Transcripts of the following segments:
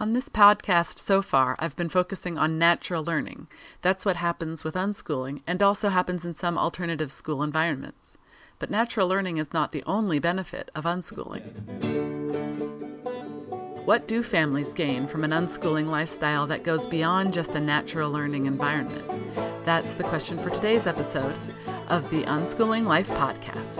On this podcast so far, I've been focusing on natural learning. That's what happens with unschooling and also happens in some alternative school environments. But natural learning is not the only benefit of unschooling. What do families gain from an unschooling lifestyle that goes beyond just a natural learning environment? That's the question for today's episode of the Unschooling Life Podcast.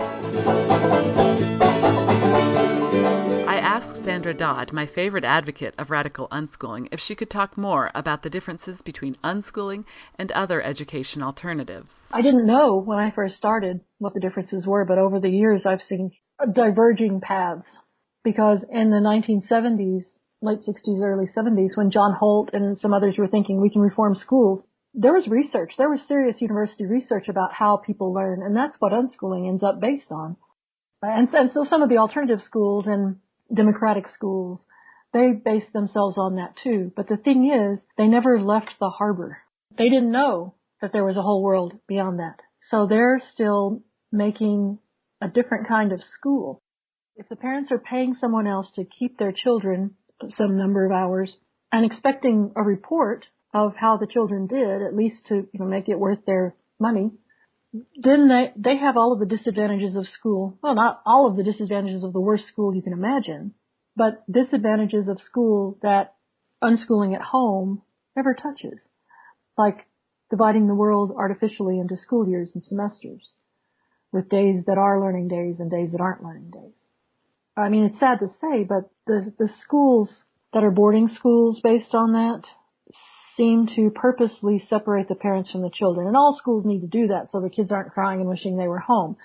I asked Sandra Dodd, my favorite advocate of radical unschooling, if she could talk more about the differences between unschooling and other education alternatives. I didn't know when I first started what the differences were, but over the years I've seen diverging paths. Because in the 1970s, late 60s, early 70s, when John Holt and some others were thinking we can reform schools, there was research. There was serious university research about how people learn, and that's what unschooling ends up based on. And so some of the alternative schools and democratic schools, they base themselves on that too. But the thing is, they never left the harbor. They didn't know that there was a whole world beyond that. So they're still making a different kind of school. If the parents are paying someone else to keep their children some number of hours and expecting a report of how the children did, at least to make it worth their money, then they have all of the disadvantages of school. Well, not all of the disadvantages of the worst school you can imagine, but disadvantages of school that unschooling at home never touches, like dividing the world artificially into school years and semesters, with days that are learning days and days that aren't learning days. I mean, it's sad to say, but the schools that are boarding schools based on that seem to purposely separate the parents from the children. And all schools need to do that so the kids aren't crying and wishing they were home.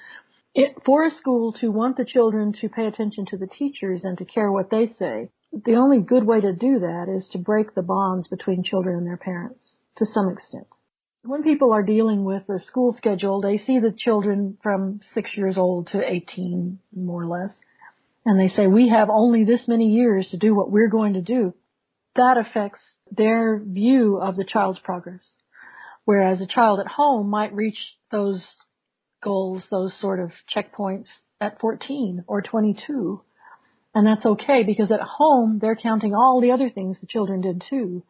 For a school to want the children to pay attention to the teachers and to care what they say, the only good way to do that is to break the bonds between children and their parents to some extent. When people are dealing with a school schedule, they see the children from 6 years old to 18, more or less, and they say, we have only this many years to do what we're going to do. That affects their view of the child's progress. Whereas a child at home might reach those goals, those sort of checkpoints at 14 or 22. And that's okay because at home they're counting all the other things the children did too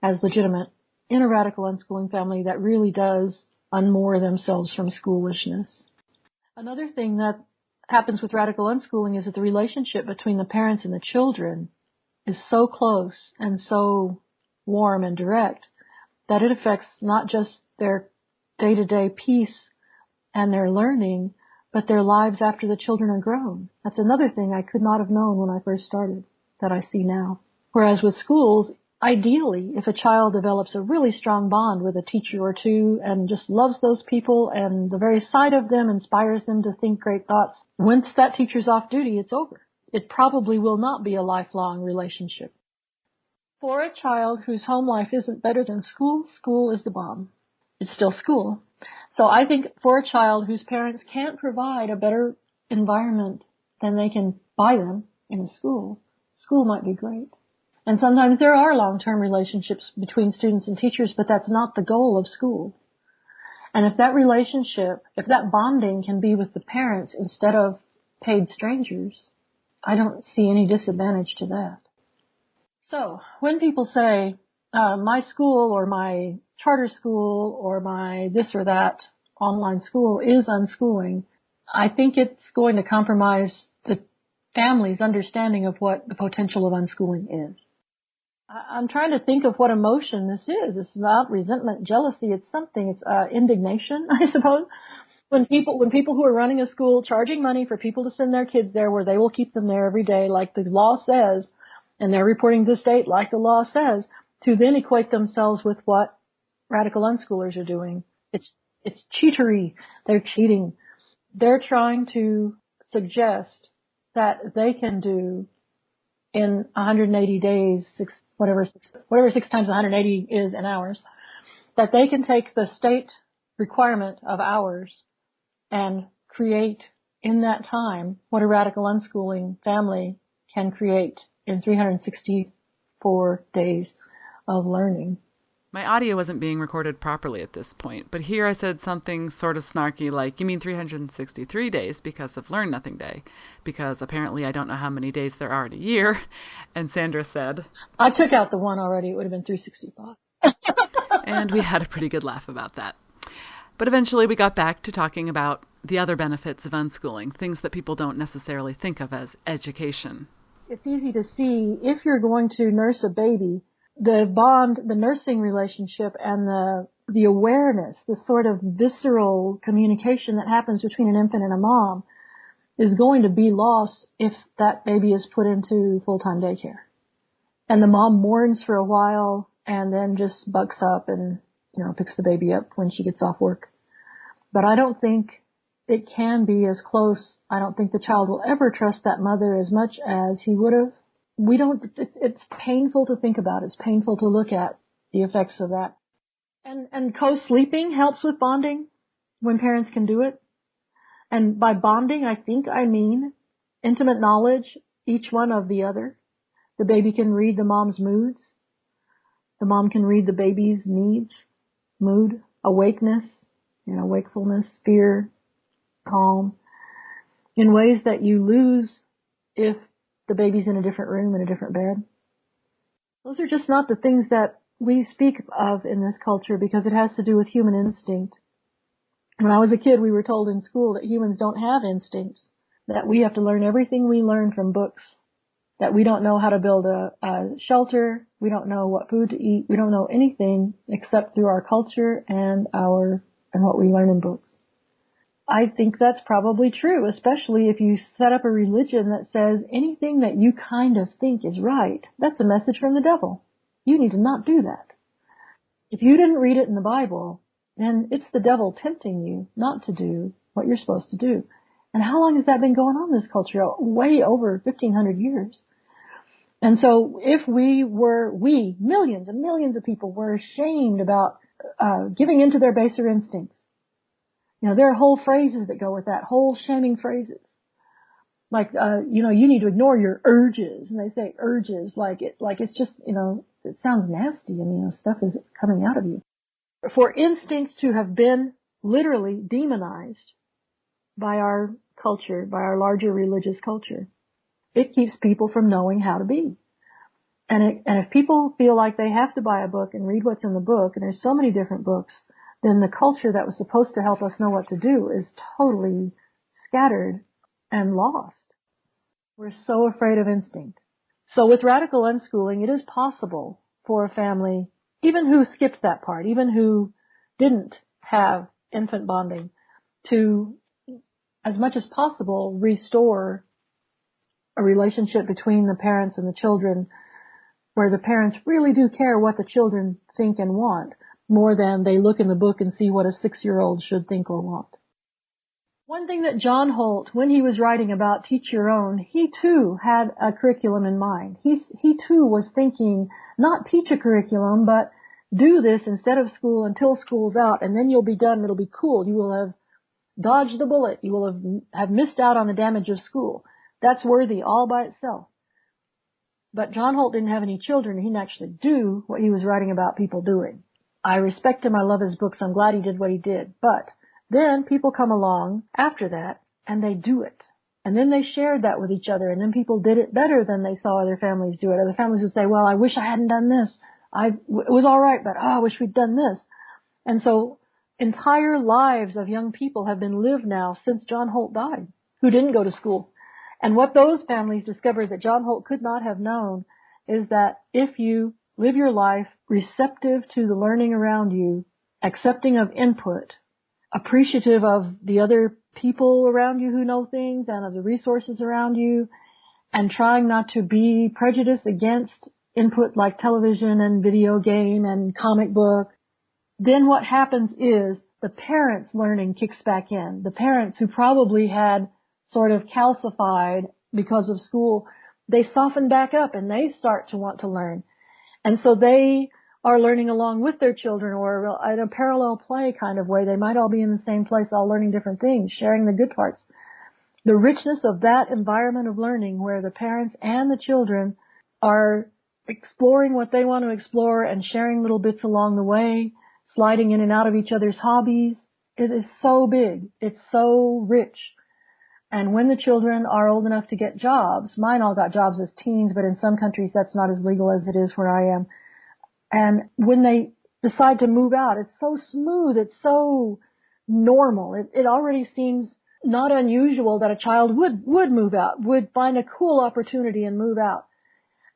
as legitimate in a radical unschooling family that really does unmoor themselves from schoolishness. Another thing that happens with radical unschooling is that the relationship between the parents and the children is so close and so warm and direct that it affects not just their day-to-day peace and their learning, but their lives after the children are grown. That's another thing I could not have known when I first started that I see now. Whereas with schools, ideally, if a child develops a really strong bond with a teacher or two and just loves those people and the very sight of them inspires them to think great thoughts, once that teacher's off duty, it's over. It probably will not be a lifelong relationship. For a child whose home life isn't better than school, school is the bomb. It's still school. So I think for a child whose parents can't provide a better environment than they can buy them in a school, school might be great. And sometimes there are long-term relationships between students and teachers, but that's not the goal of school. And if that relationship, if that bonding can be with the parents instead of paid strangers, I don't see any disadvantage to that. So when people say, my school or my charter school or my this or that online school is unschooling, I think it's going to compromise the family's understanding of what the potential of unschooling is. I'm trying to think of what emotion this is. It's not resentment, jealousy. It's something. It's indignation, I suppose. When people who are running a school charging money for people to send their kids there where they will keep them there every day like the law says, and they're reporting to the state like the law says, to then equate themselves with what radical unschoolers are doing. It's cheatery. They're cheating. They're trying to suggest that they can do in 180 days, whatever 6 times 180 is in hours, that they can take the state requirement of hours and create in that time what a radical unschooling family can create in 364 days of learning. My audio wasn't being recorded properly at this point, but here I said something sort of snarky like, you mean 363 days because of Learn Nothing Day, because apparently I don't know how many days there are in a year. And Sandra said, I took out the one already. It would have been 365. And we had a pretty good laugh about that. But eventually we got back to talking about the other benefits of unschooling, things that people don't necessarily think of as education. It's easy to see if you're going to nurse a baby, the bond, the nursing relationship, and the awareness, the sort of visceral communication that happens between an infant and a mom is going to be lost if that baby is put into full-time daycare. And the mom mourns for a while and then just bucks up and, picks the baby up when she gets off work. But I don't think it can be as close. I don't think the child will ever trust that mother as much as he would have. It's painful to think about. It's painful to look at the effects of that. And co-sleeping helps with bonding when parents can do it. And by bonding, I mean intimate knowledge, each one of the other. The baby can read the mom's moods. The mom can read the baby's needs, mood, awakeness, wakefulness, fear, calm, in ways that you lose if the baby's in a different room, in a different bed. Those are just not the things that we speak of in this culture because it has to do with human instinct. When I was a kid, we were told in school that humans don't have instincts, that we have to learn everything we learn from books, that we don't know how to build a shelter, we don't know what food to eat, we don't know anything except through our culture and what we learn in books. I think that's probably true, especially if you set up a religion that says anything that you kind of think is right, that's a message from the devil. You need to not do that. If you didn't read it in the Bible, then it's the devil tempting you not to do what you're supposed to do. And how long has that been going on in this culture? Way over 1,500 years. And so if millions and millions of people were ashamed about giving into their baser instincts, there are whole phrases that go with that, whole shaming phrases. Like, you need to ignore your urges. And they say urges like it's just, it sounds nasty and, stuff is coming out of you. For instincts to have been literally demonized by our culture, by our larger religious culture, it keeps people from knowing how to be. And if people feel like they have to buy a book and read what's in the book, and there's so many different books, then the culture that was supposed to help us know what to do is totally scattered and lost. We're so afraid of instinct. So with radical unschooling, it is possible for a family, even who skipped that part, even who didn't have infant bonding, to, as much as possible, restore a relationship between the parents and the children where the parents really do care what the children think and want, more than they look in the book and see what a 6-year-old should think or want. One thing that John Holt, when he was writing about Teach Your Own, he too had a curriculum in mind. He too was thinking, not teach a curriculum, but do this instead of school until school's out, and then you'll be done, it'll be cool. You will have dodged the bullet. You will have missed out on the damage of school. That's worthy all by itself. But John Holt didn't have any children. He didn't actually do what he was writing about people doing. I respect him. I love his books. I'm glad he did what he did. But then people come along after that and they do it. And then they shared that with each other. And then people did it better than they saw other families do it. Other families would say, well, I wish I hadn't done this. It was all right, but I wish we'd done this. And so entire lives of young people have been lived now since John Holt died, who didn't go to school. And what those families discovered that John Holt could not have known is that if you live your life receptive to the learning around you, accepting of input, appreciative of the other people around you who know things and of the resources around you, and trying not to be prejudiced against input like television and video game and comic book, then what happens is the parents' learning kicks back in. The parents who probably had sort of calcified because of school, they soften back up and they start to want to learn. And so they are learning along with their children, or in a parallel play kind of way. They might all be in the same place, all learning different things, sharing the good parts. The richness of that environment of learning where the parents and the children are exploring what they want to explore and sharing little bits along the way, sliding in and out of each other's hobbies. It is so big. It's so rich. And when the children are old enough to get jobs, mine all got jobs as teens, but in some countries that's not as legal as it is where I am. And when they decide to move out, it's so smooth. It's so normal. It already seems not unusual that a child would move out, would find a cool opportunity and move out.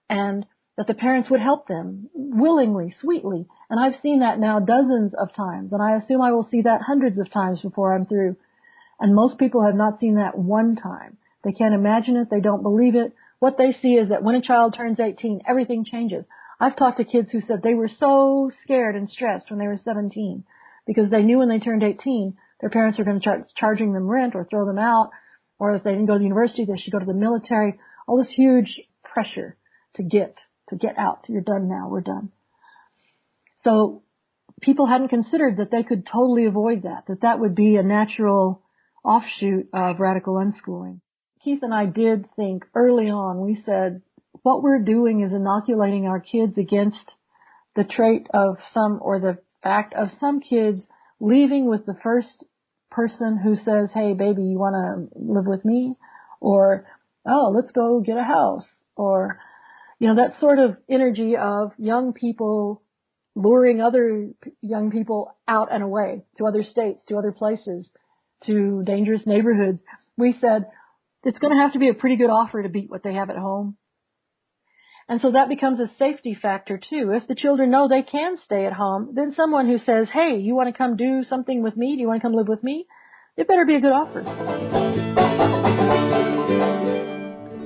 And that the parents would help them willingly, sweetly. And I've seen that now dozens of times, and I assume I will see that hundreds of times before I'm through. And most people have not seen that one time. They can't imagine it. They don't believe it. What they see is that when a child turns 18, everything changes. I've talked to kids who said they were so scared and stressed when they were 17 because they knew when they turned 18, their parents were going to start charging them rent or throw them out, or if they didn't go to university, they should go to the military. All this huge pressure to get out. You're done now. We're done. So people hadn't considered that they could totally avoid that would be a natural offshoot of radical unschooling. Keith and I did think early on, we said, what we're doing is inoculating our kids against the trait of some, or the fact of some kids leaving with the first person who says, hey, baby, you want to live with me? Or, oh, let's go get a house. Or, that sort of energy of young people luring other young people out and away to other states, to other places, to dangerous neighborhoods. We said, it's going to have to be a pretty good offer to beat what they have at home. And so that becomes a safety factor too. If the children know they can stay at home, then someone who says, hey, you want to come do something with me? Do you want to come live with me? It better be a good offer.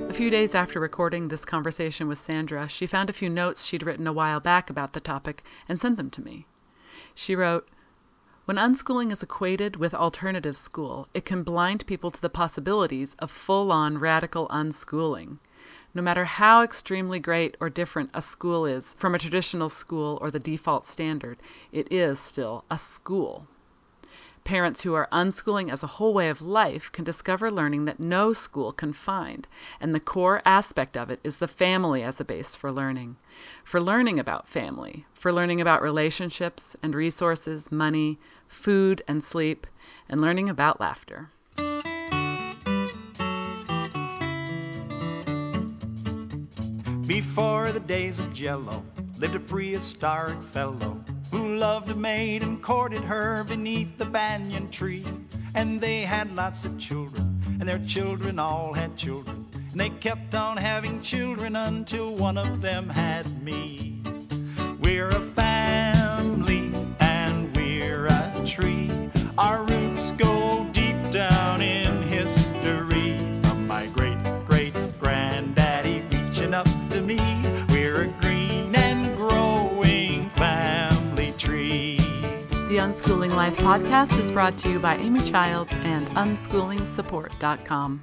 A few days after recording this conversation with Sandra, she found a few notes she'd written a while back about the topic and sent them to me. She wrote, when unschooling is equated with alternative school, it can blind people to the possibilities of full-on radical unschooling. No matter how extremely great or different a school is from a traditional school or the default standard, it is still a school. Parents who are unschooling as a whole way of life can discover learning that no school can find, and the core aspect of it is the family as a base for learning about family, for learning about relationships and resources, money, food and sleep, and learning about laughter. Before the days of Jello lived a prehistoric fellow who loved a maid and courted her beneath the banyan tree. And they had lots of children, and their children all had children, and they kept on having children until one of them had me. We're a family and we're a tree. Our roots go deep down in history. From my great-great-granddaddy reaching up to me, we're a green and growing family tree. The Unschooling Life podcast is brought to you by Amy Childs and unschoolingsupport.com.